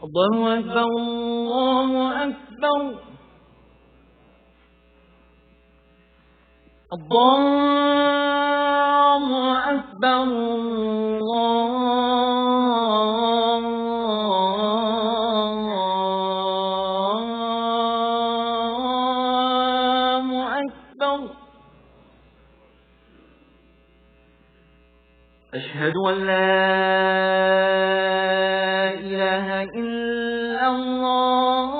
الله أكبر الله أكبر الله أكبر الله أكبر أشهد أن لا إله إلا الله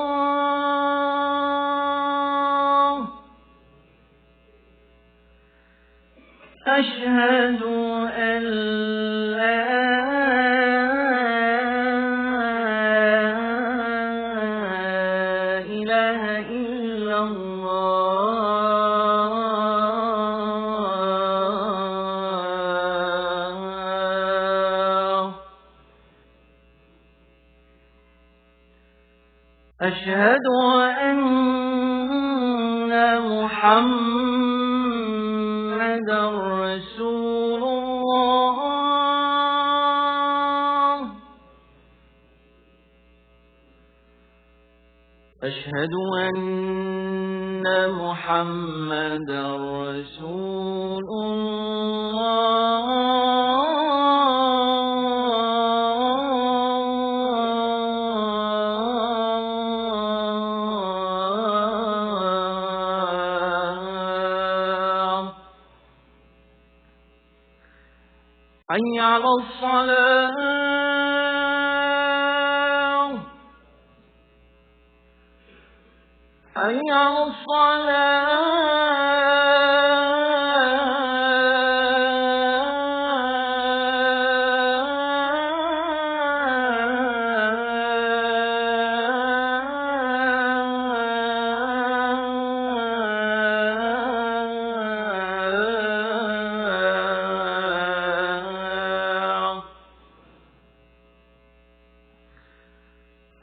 أشهد أن لا إله إلا الله أشهد أن محمدا رسول الله أشهد أن محمدا رسول الله حي على الصلاة حي على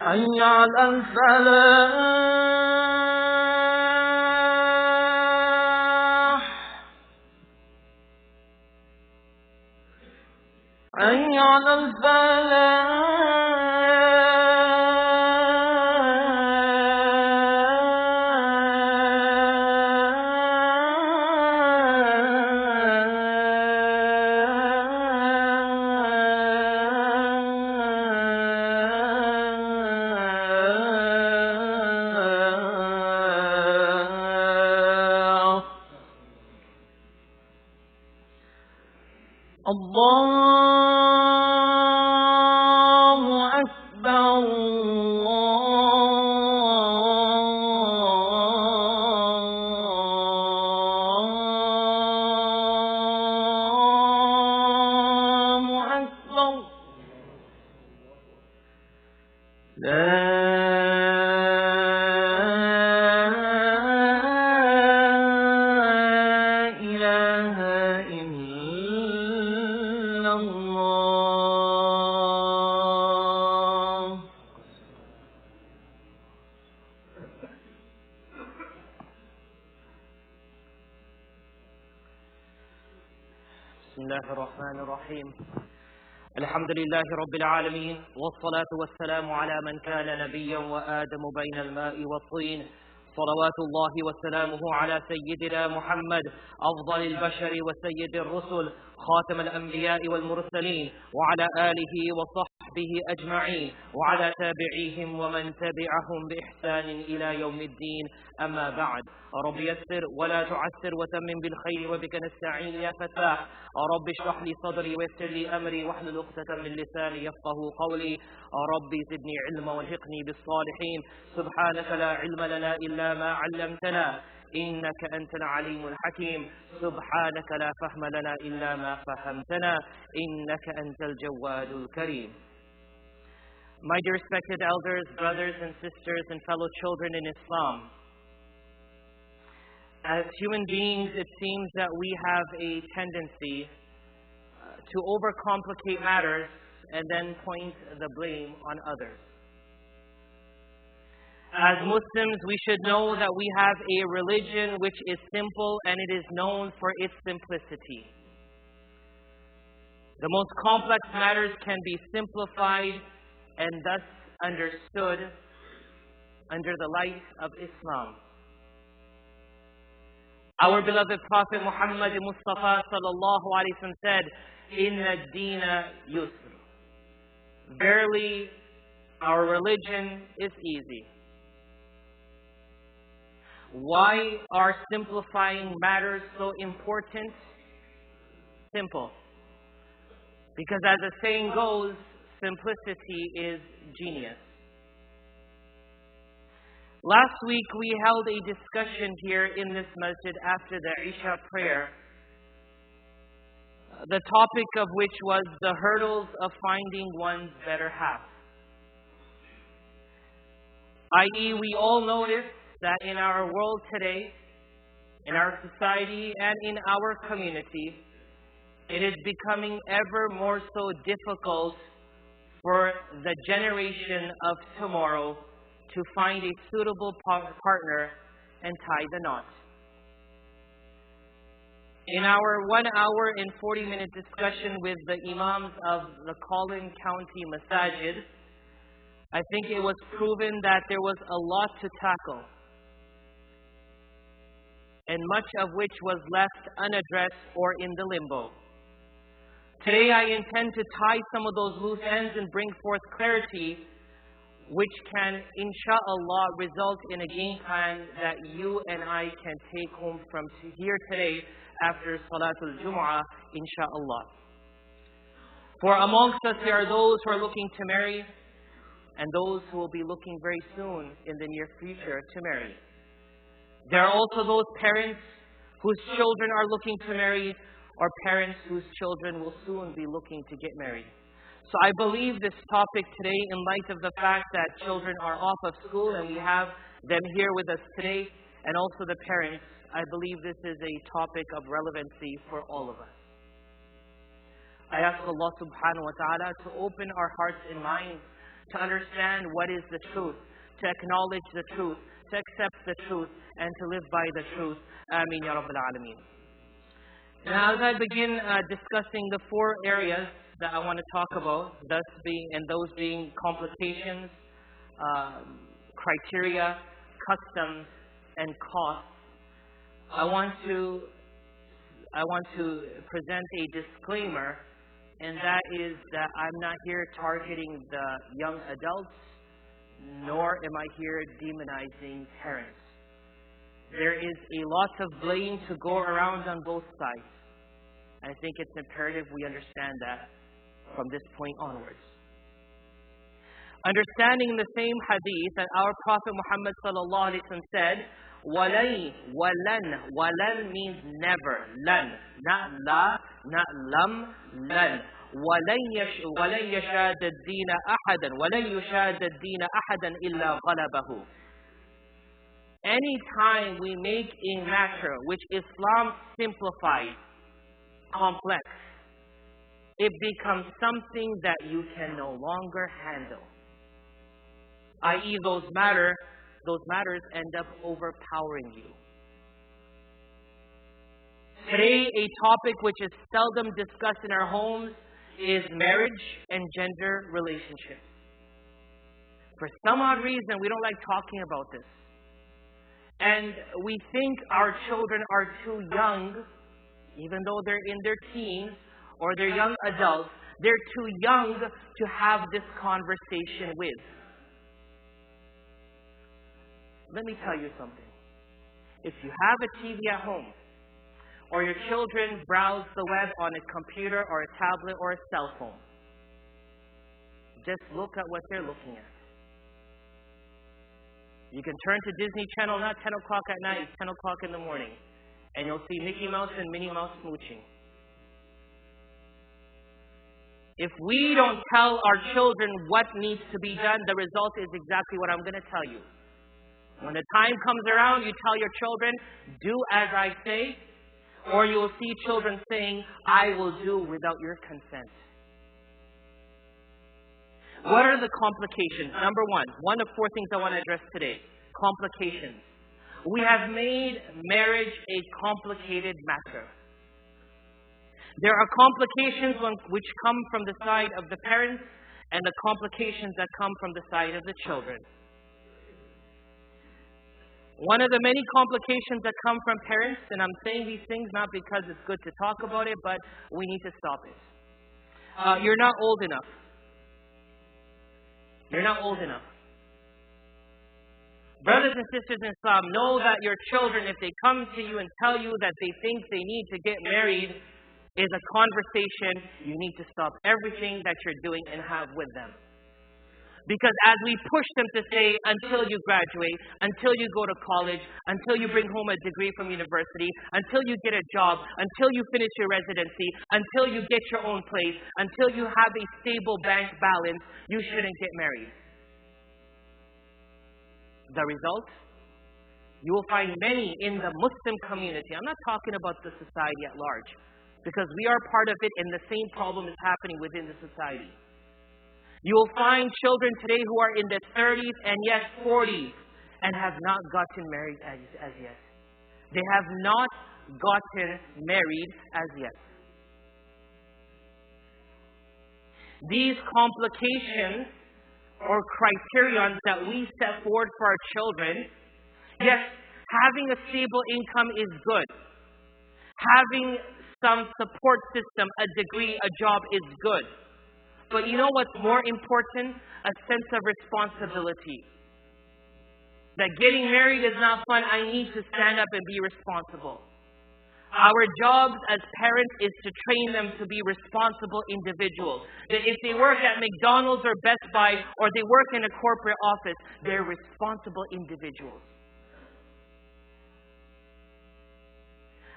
حي على الفلاح حي على الله أكبر الله أكبر لا إله إلا الله بسم الله الرحمن الرحيم الحمد لله رب العالمين والصلاة والسلام على من كان نبيا وآدم بين الماء والطين صلوات الله وسلامه على سيدنا محمد أفضل البشر وسيد الرسل خاتم الأنبياء والمرسلين وعلى آله وصحبه أجمعين وعلى تابعيهم ومن تبعهم بإحسان إلى يوم الدين أما بعد رب يسر ولا تعسر وتمم بالخير وبك نستعين يا فتاح رب اشرح لي صدري ويسر لي أمري واحلل عقدة من لساني يفقه قولي ربي زدني علما والحقني بالصالحين سبحانك لا علم لنا إلا ما علمتنا إنك أنت العليم الحكيم سبحانك لا فهم لنا إلا ما فهمتنا إنك أنت الجواد الكريم. My dear respected elders, brothers and sisters and fellow children in Islam, as human beings it seems that we have a tendency to overcomplicate matters and then point the blame on others. As Muslims, we should know that we have a religion which is simple and it is known for its simplicity. The most complex matters can be simplified and thus understood under the light of Islam. Our beloved Prophet Muhammad Mustafa sallallahu alaihi wasallam said, "Inna ad-deena yusr." Verily, our religion is easy. Why are simplifying matters so important? Simple. Because as the saying goes, simplicity is genius. Last week we held a discussion here in this masjid after the Isha prayer, the topic of which was the hurdles of finding one's better half. I.e., we all notice that in our world today, in our society and in our community, it is becoming ever more so difficult for the generation of tomorrow to find a suitable partner and tie the knot. In our 1 hour and 40-minute discussion with the Imams of the Collin County Masajid, I think it was proven that there was a lot to tackle, and much of which was left unaddressed or in the limbo. Today I intend to tie some of those loose ends and bring forth clarity, which can, insha'Allah, result in a game plan that you and I can take home from here today after Salatul Jumu'ah, insha'Allah. For amongst us there are those who are looking to marry, and those who will be looking very soon in the near future to marry. There are also those parents whose children are looking to marry, or parents whose children will soon be looking to get married. So I believe this topic today, in light of the fact that children are off of school and we have them here with us today, and also the parents, I believe this is a topic of relevancy for all of us. I ask Allah subhanahu wa ta'ala to open our hearts and minds to understand what is the truth, to acknowledge the truth, to accept the truth, and to live by the truth. Ameen ya Rabbil Alameen. Now, as I begin discussing the 4 areas that I want to talk about, those being complications, criteria, customs, and costs, I want to present a disclaimer, and that is that I'm not here targeting the young adults, nor am I here demonizing parents. There is a lot of blame to go around on both sides. I think it's imperative we understand that from this point onwards. Understanding the same hadith that our Prophet Muhammad sallallahu alaihi wasallam said, walan means never, lan, not la, not lam, lan. ولن يشاد الدين أحدا إلا غلبه. Anytime we make a matter which Islam simplifies complex, it becomes something that you can no longer handle. I.e., those matters end up overpowering you. Today, a topic which is seldom discussed in our homes is marriage and gender relationships. For some odd reason, we don't like talking about this. And we think our children are too young, even though they're in their teens or they're young adults, they're too young to have this conversation with. Let me tell you something. If you have a TV at home, or your children browse the web on a computer or a tablet or a cell phone, just look at what they're looking at. You can turn to Disney Channel, not 10 o'clock at night, 10 o'clock in the morning, and you'll see Mickey Mouse and Minnie Mouse smooching. If we don't tell our children what needs to be done, the result is exactly what I'm going to tell you. When the time comes around, you tell your children, do as I say, or you will see children saying, I will do without your consent. What are the complications? Number one of 4 things I want to address today. Complications. We have made marriage a complicated matter. There are complications which come from the side of the parents, and the complications that come from the side of the children. One of the many complications that come from parents, and I'm saying these things not because it's good to talk about it, but we need to stop it. You're not old enough. You're not old enough. Brothers and sisters in Islam, know that your children, if they come to you and tell you that they think they need to get married, is a conversation you need to stop everything that you're doing and have with them. Because as we push them to say, until you graduate, until you go to college, until you bring home a degree from university, until you get a job, until you finish your residency, until you get your own place, until you have a stable bank balance, you shouldn't get married. The result? You will find many in the Muslim community. I'm not talking about the society at large, because we are part of it and the same problem is happening within the society. You will find children today who are in their 30s and yet 40s and have not gotten married as yet. They have not gotten married as yet. These complications or criterions that we set forward for our children, yes, having a stable income is good. Having some support system, a degree, a job is good. But you know what's more important? A sense of responsibility. That getting married is not fun. I need to stand up and be responsible. Our jobs as parents is to train them to be responsible individuals. That if they work at McDonald's or Best Buy or they work in a corporate office, they're responsible individuals.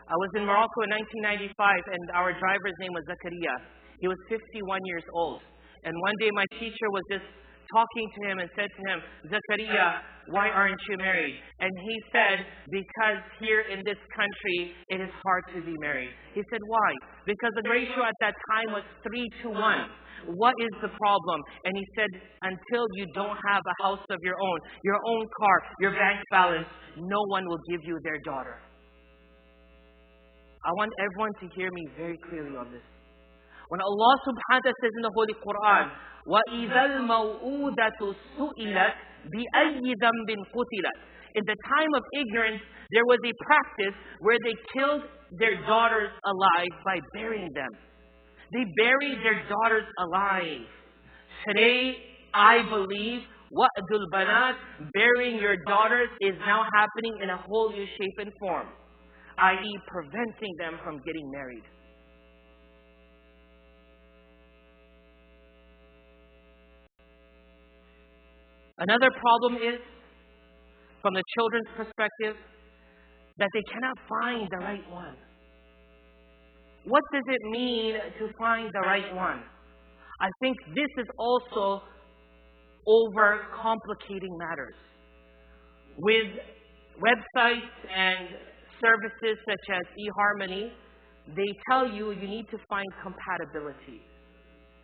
I was in Morocco in 1995 and our driver's name was Zakaria. He was 51 years old. And one day my teacher was just talking to him and said to him, Zakaria, why aren't you married? And he said, because here in this country, it is hard to be married. He said, why? Because the ratio at that time was 3-to-1. What is the problem? And he said, until you don't have a house of your own car, your bank balance, no one will give you their daughter. I want everyone to hear me very clearly on this. When Allah subhanahu wa ta'ala says in the Holy Quran, وَإِذَا الْمَوْءُودَةُ سُئِلَتْ بِأَيِّ ذَنْبٍ قُتِلَتْ. In the time of ignorance, there was a practice where they killed their daughters alive by burying them. They buried their daughters alive. Today, I believe, وَأْدُ الْبَنَاتِ, burying your daughters is now happening in a whole new shape and form, i.e. preventing them from getting married. Another problem is, from the children's perspective, that they cannot find the right one. What does it mean to find the right one? I think this is also overcomplicating matters. With websites and services such as eHarmony, they tell you need to find compatibility.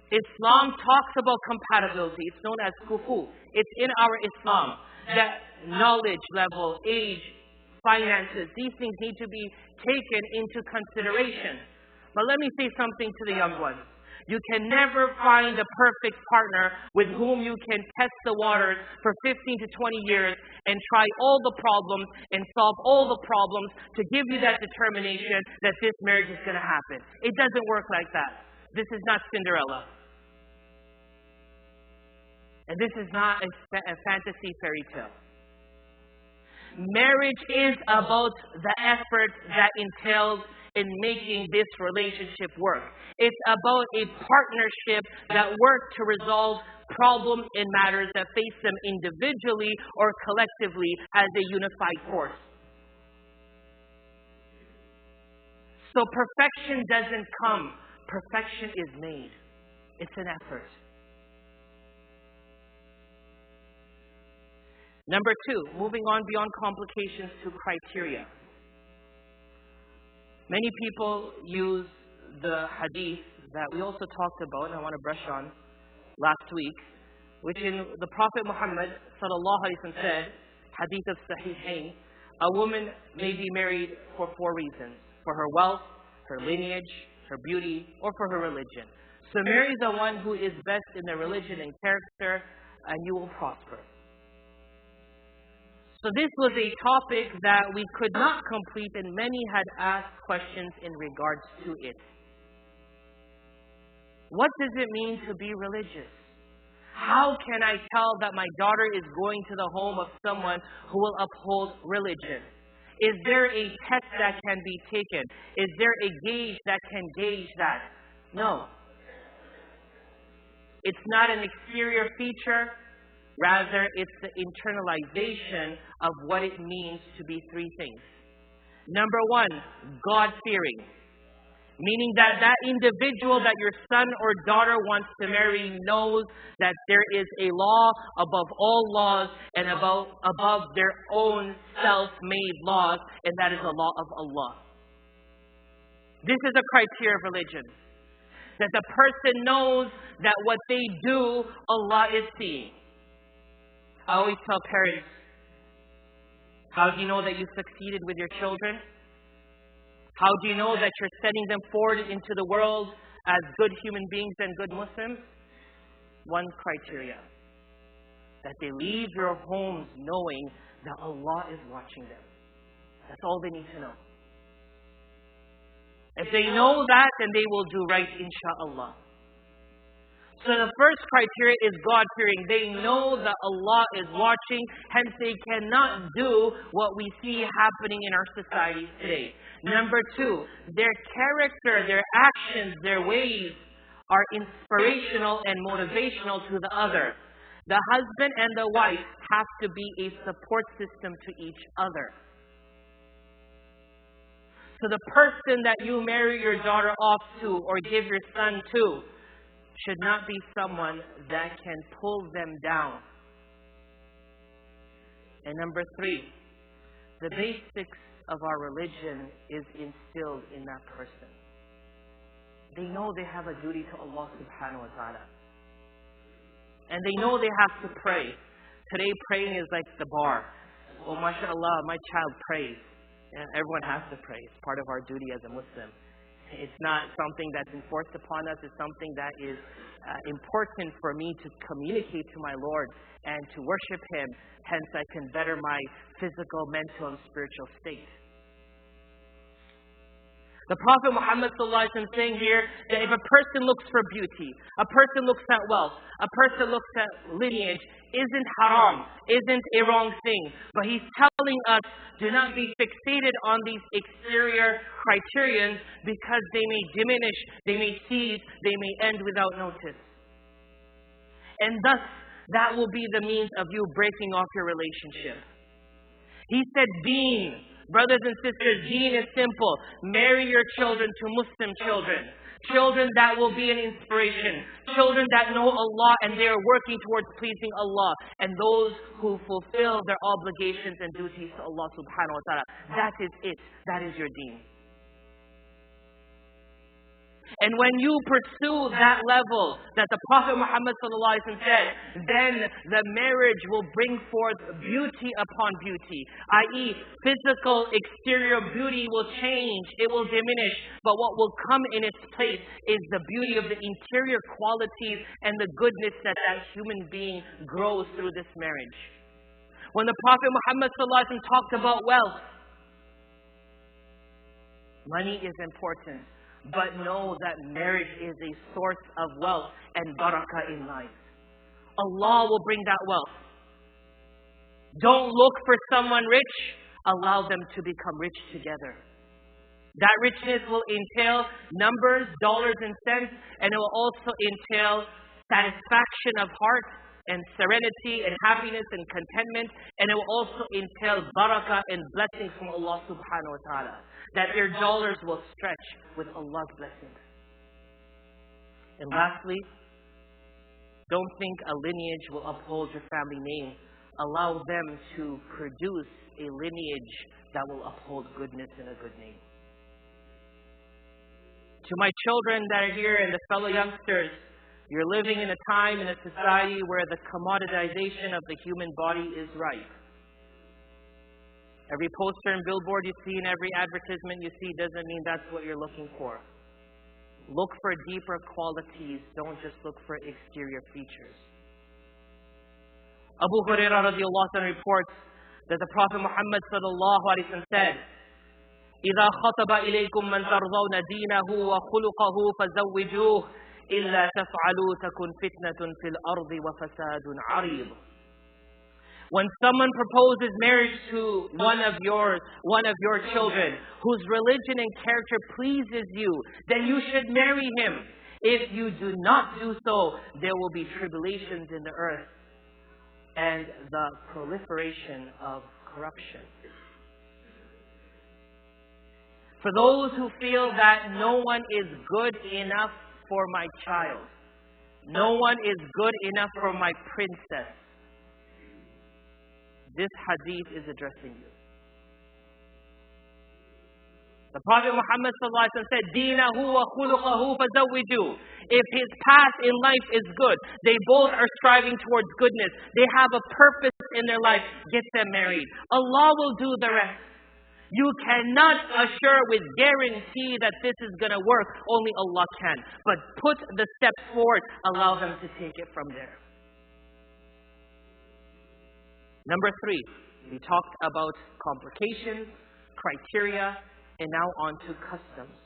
Islam talks about compatibility. It's known as kufu. It's in our Islam that knowledge level, age, finances, these things need to be taken into consideration. But let me say something to the young ones. You can never find a perfect partner with whom you can test the waters for 15 to 20 years and try all the problems and solve all the problems to give you that determination that this marriage is going to happen. It doesn't work like that. This is not Cinderella. And this is not a fantasy fairy tale. Marriage is about the effort that entails in making this relationship work. It's about a partnership that works to resolve problems and matters that face them individually or collectively as a unified force. So perfection doesn't come. Perfection is made. It's an effort. Number 2, moving on beyond complications to criteria. Many people use the hadith that we also talked about, and I want to brush on last week, which in the Prophet Muhammad sallallahu alaihi wasallam said, hadith of Sahihain, a woman may be married for 4 reasons: for her wealth, her lineage, her beauty, or for her religion. So marry the one who is best in the religion and character, and you will prosper. So this was a topic that we could not complete, and many had asked questions in regards to it. What does it mean to be religious? How can I tell that my daughter is going to the home of someone who will uphold religion? Is there a test that can be taken? Is there a gauge that can gauge that? No. It's not an exterior feature. Rather, it's the internalization of what it means to be three things. Number one, God-fearing. Meaning that individual that your son or daughter wants to marry knows that there is a law above all laws and above their own self-made laws, and that is the law of Allah. This is a criteria of religion. That the person knows that what they do, Allah is seeing. I always tell parents, how do you know that you succeeded with your children? How do you know that you're sending them forward into the world as good human beings and good Muslims? One criteria. That they leave your homes knowing that Allah is watching them. That's all they need to know. If they know that, then they will do right, insha'Allah. So the first criteria is God-fearing. They know that Allah is watching, hence they cannot do what we see happening in our society today. Number two, their character, their actions, their ways are inspirational and motivational to the other. The husband and the wife have to be a support system to each other. So the person that you marry your daughter off to or give your son to should not be someone that can pull them down. And number three, the basics of our religion is instilled in that person. They know they have a duty to Allah subhanahu wa ta'ala. And they know they have to pray. Today praying is like the bar. Oh, mashallah, my child prays. And everyone has to pray. It's part of our duty as a Muslim. It's not something that's enforced upon us. It's something that is important for me to communicate to my Lord and to worship Him. Hence, I can better my physical, mental, and spiritual state. The Prophet Muhammad ﷺ is saying here that if a person looks for beauty, a person looks at wealth, a person looks at lineage, isn't haram, isn't a wrong thing. But he's telling us, do not be fixated on these exterior criterions because they may diminish, they may cease, they may end without notice. And thus, that will be the means of you breaking off your relationship. He said, deen. Brothers and sisters, deen is simple. Marry your children to Muslim children. Children that will be an inspiration. Children that know Allah and they are working towards pleasing Allah. And those who fulfill their obligations and duties to Allah subhanahu wa ta'ala. That is it. That is your deen. And when you pursue that level that the Prophet Muhammad ﷺ said, then the marriage will bring forth beauty upon beauty. I.e., physical exterior beauty will change, it will diminish, but what will come in its place is the beauty of the interior qualities and the goodness that human being grows through this marriage. When the Prophet Muhammad ﷺ talked about wealth, money is important. But know that marriage is a source of wealth and barakah in life. Allah will bring that wealth. Don't look for someone rich. Allow them to become rich together. That richness will entail numbers, dollars and cents, and it will also entail satisfaction of heart and serenity and happiness and contentment, and it will also entail barakah and blessings from Allah subhanahu wa ta'ala. That your dollars will stretch with Allah's blessings. And lastly, don't think a lineage will uphold your family name. Allow them to produce a lineage that will uphold goodness and a good name. To my children that are here and the fellow youngsters, you're living in a time, in a society where the commoditization of the human body is rife. Every poster and billboard you see and every advertisement you see doesn't mean that's what you're looking for. Look for deeper qualities. Don't just look for exterior features. Abu Hurairah radiallahu anhu reports that the Prophet Muhammad sallallahu alaihi wasallam said, إِذَا خَطَبَ إِلَيْكُمْ مَنْ تَرْضَوْنَ دِينَهُ وَخُلُقَهُ فَزَوِّجُوهُ إِلَّا تَفْعَلُوا تَكُنْ فِتْنَةٌ فِي الْأَرْضِ وَفَسَادٌ عَرِيضٌ. When someone proposes marriage to one of your children, whose religion and character pleases you, then you should marry him. If you do not do so, there will be tribulations in the earth and the proliferation of corruption. For those who feel that no one is good enough for my child, no one is good enough for my princess, this hadith is addressing you. The Prophet Muhammad said, "Dinahu wa khuluqahu fazawwiju." If his path in life is good, they both are striving towards goodness, they have a purpose in their life, get them married. Allah will do the rest. You cannot assure with guarantee that this is going to work. Only Allah can. But put the steps forward. Allow them to take it from there. Number 3, we talked about complications, criteria, and now on to customs.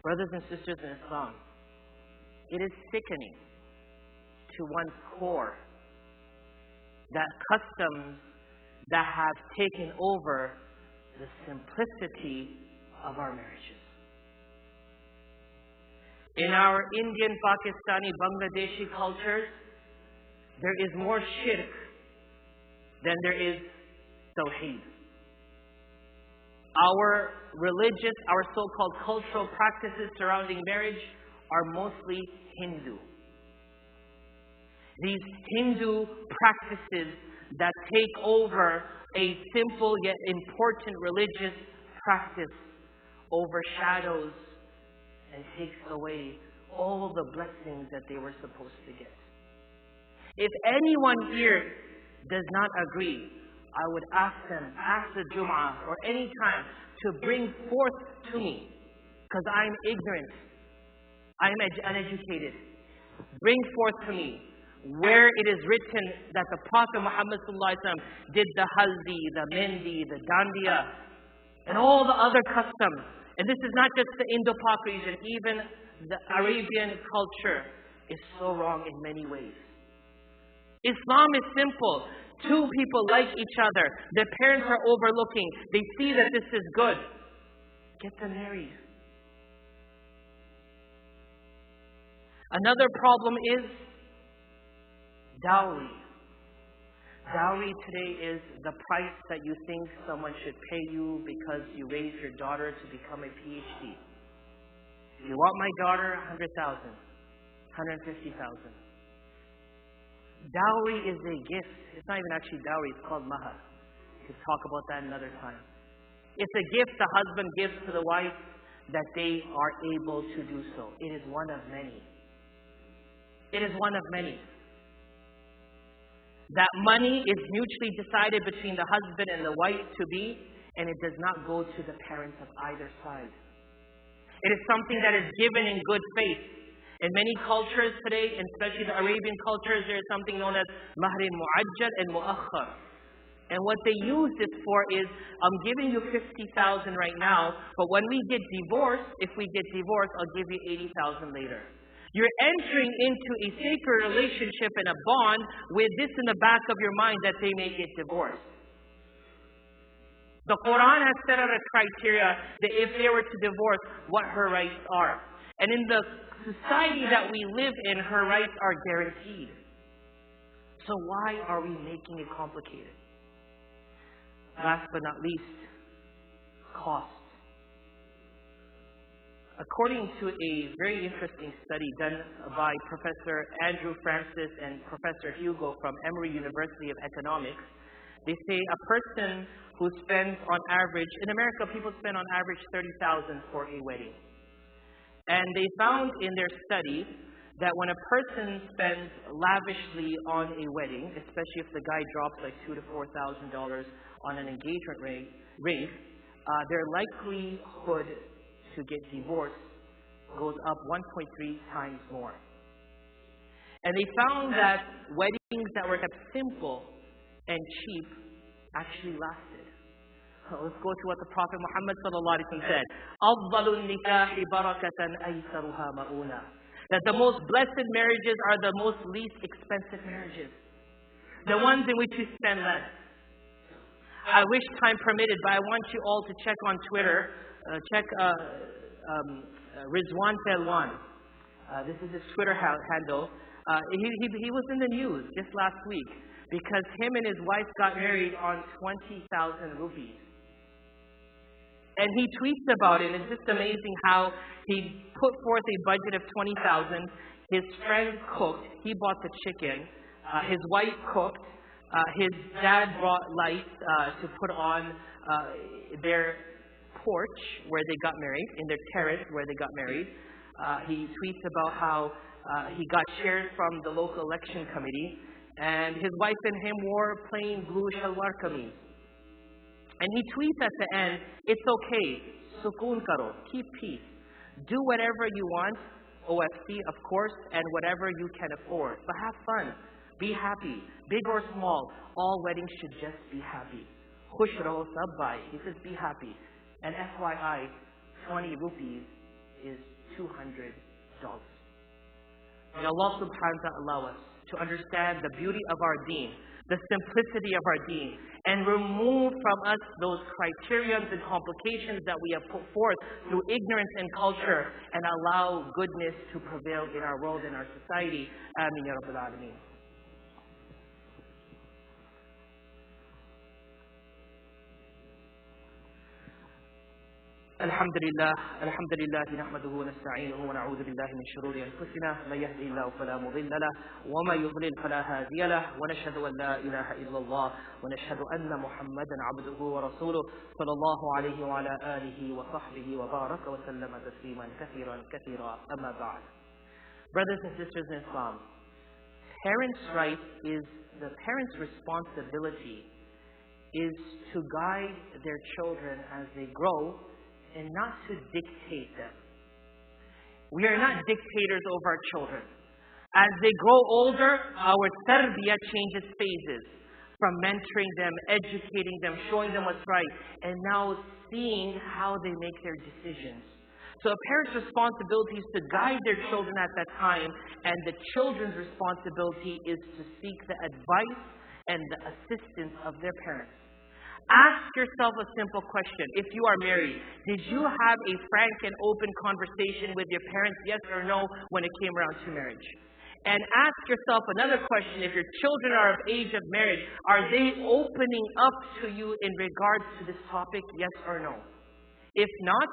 Brothers and sisters in Islam, it is sickening to one's core that customs that have taken over the simplicity of our marriages. In our Indian, Pakistani, Bangladeshi cultures, there is more shirk than there is tawheed. Our religious, our so-called cultural practices surrounding marriage are mostly Hindu. These Hindu practices that take over a simple yet important religious practice overshadows and takes away all the blessings that they were supposed to get. If anyone here does not agree, I would ask them after Jum'ah or any time to bring forth to me, because I'm ignorant, I'm uneducated. Bring forth to me where it is written that the Prophet Muhammad did the haldi, the mendi, the dandiya, and all the other customs. And this is not just the Indo-Pak region, even the Arabian culture is so wrong in many ways. Islam is simple. Two people like each other. Their parents are overlooking. They see that this is good. Get them married. Another problem is dowry. Dowry today is the price that you think someone should pay you because you raised your daughter to become a PhD. If you want my daughter, 100,000, 150,000. Dowry is a gift. It's not even actually dowry, it's called mahar. We can talk about that another time. It's a gift the husband gives to the wife that they are able to do so. It is one of many. It is one of many. That money is mutually decided between the husband and the wife to be, and it does not go to the parents of either side. It is something that is given in good faith. In many cultures today, and especially the Arabian cultures, there is something known as mahrin mu'ajjal and mu'akhar. And what they use this for is, I'm giving you 50,000 right now, but when we get divorced, if we get divorced, I'll give you 80,000 later. You're entering into a sacred relationship and a bond with this in the back of your mind that they may get divorced. The Quran has set out a criteria that if they were to divorce, what her rights are. And in the society that we live in, her rights are guaranteed. So why are we making it complicated? Last but not least, cost. According to a very interesting study done by Professor Andrew Francis and Professor Hugo from Emory University of Economics, they say a person who spends on average, in America people spend on average $30,000 for a wedding. And they found in their study that when a person spends lavishly on a wedding, especially if the guy drops like $2,000 to $4,000 on an engagement ring, their likelihood to get divorced goes up 1.3 times more. And they found that weddings that were kept simple and cheap actually lasted. Let's go to what the Prophet Muhammad sallallahu alaihi wasallam said. أَفْضَلُ النِّكَاحِ بَرَكَةً أَيْسَرُهَا مَؤُونًا. That the most blessed marriages are the most least expensive marriages. The ones in which you spend less. I wish time permitted, but I want you all to check on Twitter. Check Rizwan Pelwan. This is his Twitter handle. He was in the news just last week because him and his wife got married on 20,000 rupees. And he tweets about it. It's just amazing how he put forth a budget of 20,000. His friend cooked. He bought the chicken. His wife cooked. His dad brought lights to put on their porch where they got married, in their terrace where they got married. He tweets about how he got shares from the local election committee, and his wife and him wore plain blue shalwar kameez. And he tweets at the end, "It's okay, sukoon karo, keep peace. Do whatever you want, OFC of course, and whatever you can afford. But have fun, be happy, big or small. All weddings should just be happy. Khush raho sab bhai." He says, be happy. And FYI, 20 rupees is $200. May Allah subhanahu wa ta'ala allow us to understand the beauty of our deen, the simplicity of our deen, and remove from us those criterions and complications that we have put forth through ignorance and culture, and allow goodness to prevail in our world and our society. Ameen ya Rabbil Alameen. الحمد لله نحمده ونستعينه ونعوذ بالله من شرور أنفسنا من يهده الله فلا مضل له وما يضلل فلا هادي له ونشهد أن لا إله إلا الله ونشهد أن محمدا عبده ورسوله صلى الله عليه وعلى آله وصحبه وبارك وسلم تسليما كثيرا أما بعد. Brothers and sisters in Islam, the parents' responsibility is to guide their children as they grow and not to dictate them. We are not dictators over our children. As they grow older, our tarbiyah changes phases. From mentoring them, educating them, showing them what's right, and now seeing how they make their decisions. So a parent's responsibility is to guide their children at that time, and the children's responsibility is to seek the advice and the assistance of their parents. Ask yourself a simple question. If you are married, did you have a frank and open conversation with your parents, yes or no, when it came around to marriage? And ask yourself another question. If your children are of age of marriage, are they opening up to you in regards to this topic, yes or no? If not,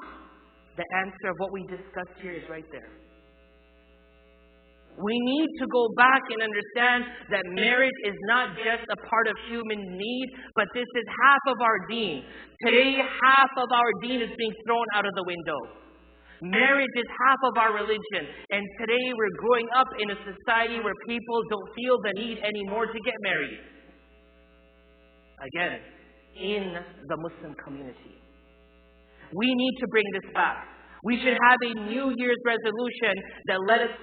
the answer of what we discussed here is right there. We need to go back and understand that marriage is not just a part of human need, but this is half of our deen. Today, half of our deen is being thrown out of the window. Marriage is half of our religion. And today we're growing up in a society where people don't feel the need anymore to get married. Again, in the Muslim community. We need to bring this back. We should have a New Year's resolution that let us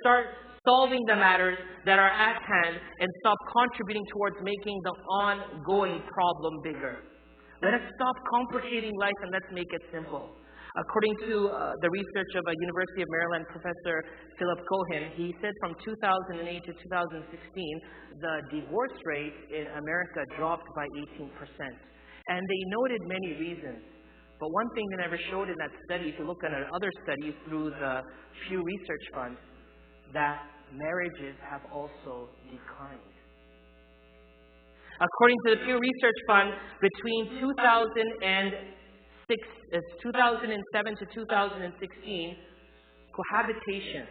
start solving the matters that are at hand and stop contributing towards making the ongoing problem bigger. Let us stop complicating life and let's make it simple. According to the research of a University of Maryland professor, Philip Cohen, he said from 2008 to 2016, the divorce rate in America dropped by 18%. And they noted many reasons. But one thing they never showed in that study, if you look at other studies through the Pew Research Fund, that marriages have also declined. According to the Pew Research Fund, between 2007 to 2016, cohabitation,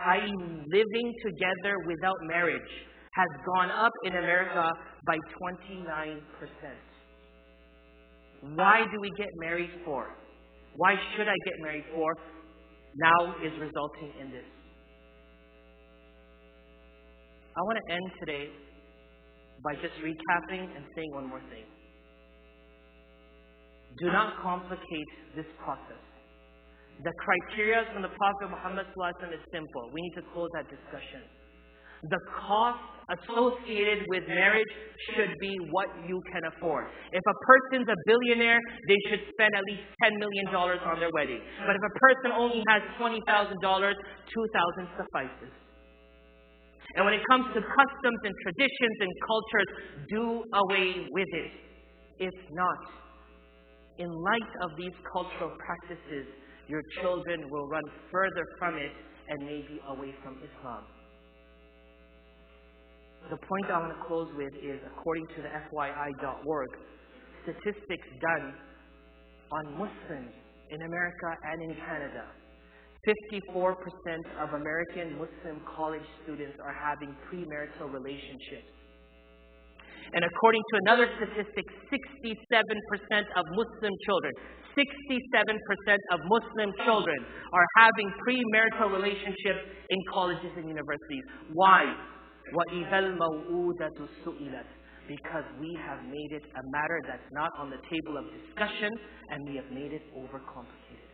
i.e. living together without marriage, has gone up in America by 29%. Why do we get married for? Why should I get married for? Now is resulting in this. I want to end today by just recapping and saying one more thing. Do not complicate this process. The criteria from the Prophet Muhammad ﷺ is simple. We need to close that discussion. The cost associated with marriage should be what you can afford. If a person's a billionaire, they should spend at least $10 million on their wedding. But if a person only has $20,000, $2,000 suffices. And when it comes to customs and traditions and cultures, do away with it. If not, in light of these cultural practices, your children will run further from it and maybe away from Islam. The point I want to close with is, according to the FYI.org, statistics done on Muslims in America and in Canada, 54% of American Muslim college students are having premarital relationships. And according to another statistic, 67% of Muslim children, 67% of Muslim children are having premarital relationships in colleges and universities. Why? وَإِذَا الْمَوْءُودَةُ سُئِلَتْ. Because we have made it a matter that's not on the table of discussion, and we have made it overcomplicated.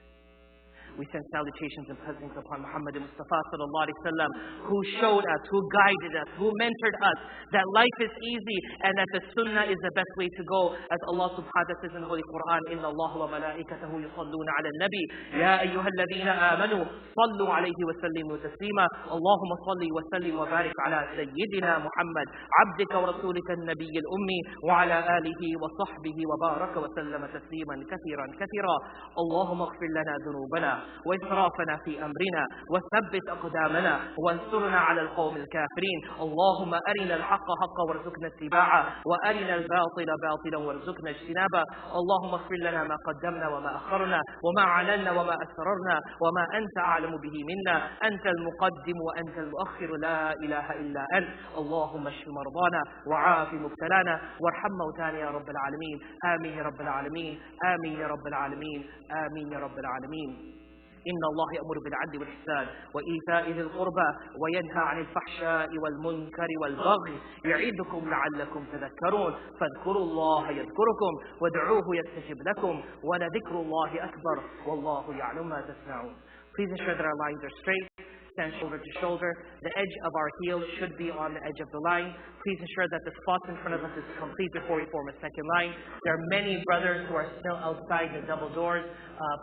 We send salutations and blessings upon Muhammad Mustafa sallallahu alaihi wasallam, who showed us, who guided us, who mentored us that life is easy and that the sunnah is the best way to go. As Allah subhanahu wa ta'ala says in the Holy Quran, Inna Allah wa malaikatahu yusalluna ala al-nabi, Ya ayyuhalladhina amanu, sallu alayhi wa sallimu taslima, Allahumma salli wa sallim wa barik ala sayyidina Muhammad, abdika wa rasulika al-nabiy al-ummi, wa ala alihi wa sahbihi wa baraka wa sallama tasliman kathiran kathira. Allahumma aghfir lana dhunubana وإسرافنا في أمرنا وثبت أقدامنا وانصرنا على القوم الكافرين. اللهم أرنا الحق حقا وارزقنا اتباعه وأرنا الباطل باطلا وارزقنا اجتنابه. اللهم اغفر لنا ما قدمنا وما أخرنا وما أعلنا وما أسررنا وما أنت أعلم به منا. أنت المقدم وأنت المؤخر، لا إله إلا أنت. اللهم اشف مرضانا وعاف مبتلانا وارحم موتانا يا رب العالمين. آمين يا رب العالمين. آمين يا رب العالمين. آمين يا رب العالمين. إن الله يأمر بالعدل والإحسان وإيتاء ذي القربى وينهى عن الفحشاء والمنكر والبغي يعظكم لعلكم تذكرون. فاذكروا الله يذكركم وادعوه يستجب لكم ولذكر الله أكبر والله يعلم ما تصنعون. Please ensure that our lines are straight. Stand shoulder to shoulder. The edge of our heels should be on the edge of the line. Please ensure that the spots in front of us is complete before we form a second line. There are many brothers who are still outside the double doors.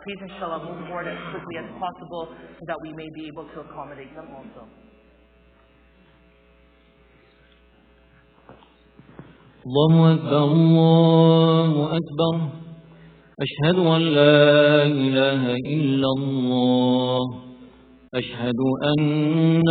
Please, inshallah, move forward as quickly as possible so that we may be able to accommodate them also. Allahu Akbar, Allahu Akbar. Ashhadu an la ilaha illallah. أشهد أن